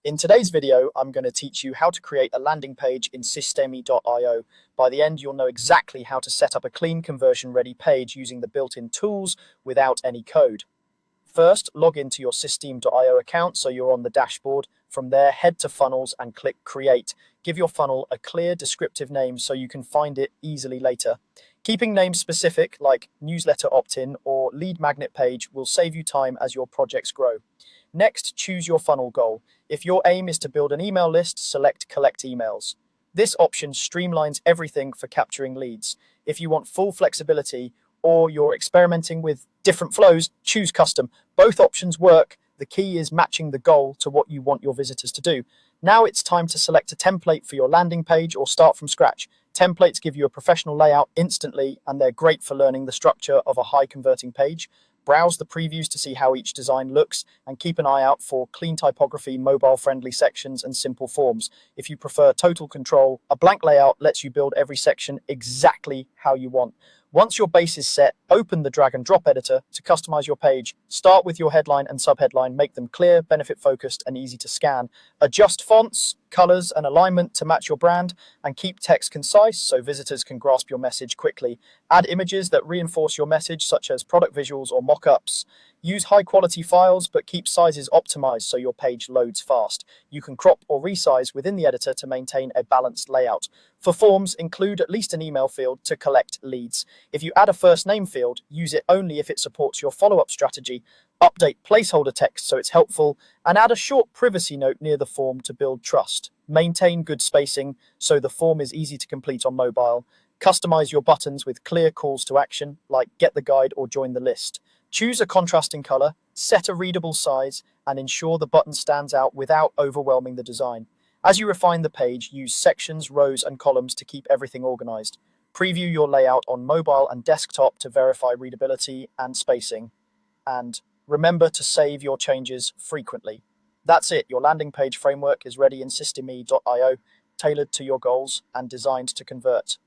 In today's video, I'm going to teach you how to create a landing page in Systemi.io. By the end, you'll know exactly how to set up a clean conversion-ready page using the built-in tools without any code. First, log into your System.io account so you're on the dashboard. From there, head to Funnels and click Create. Give your funnel a clear, descriptive name so you can find it easily later. Keeping names specific, like Newsletter Opt-in or Lead Magnet Page, will save you time as your projects grow. Next, choose your funnel goal. If your aim is to build an email list, select Collect Emails. This option streamlines everything for capturing leads. If you want full flexibility or you're experimenting with different flows, choose Custom. Both options work. The key is matching the goal to what you want your visitors to do. Now it's time to select a template for your landing page or start from scratch. Templates give you a professional layout instantly, and they're great for learning the structure of a high-converting page. Browse the previews to see how each design looks, and keep an eye out for clean typography, mobile-friendly sections, and simple forms. If you prefer total control, a blank layout lets you build every section exactly how you want. Once your base is set, open the drag and drop editor to customize your page. Start with your headline and subheadline, make them clear, benefit-focused, and easy to scan. Adjust fonts, colors, and alignment to match your brand, and keep text concise so visitors can grasp your message quickly. Add images that reinforce your message, such as product visuals or mock-ups. Use high-quality files, but keep sizes optimized so your page loads fast. You can crop or resize within the editor to maintain a balanced layout. For forms, include at least an email field to collect leads. If you add a first name field, use it only if it supports your follow-up strategy. Update placeholder text so it's helpful, and add a short privacy note near the form to build trust. Maintain good spacing so the form is easy to complete on mobile. Customize your buttons with clear calls to action, like get the guide or join the list. Choose a contrasting color, set a readable size, and ensure the button stands out without overwhelming the design. As you refine the page, use sections, rows, and columns to keep everything organized. Preview your layout on mobile and desktop to verify readability and spacing. And remember to save your changes frequently. That's it. Your landing page framework is ready in Systeme.io, tailored to your goals and designed to convert.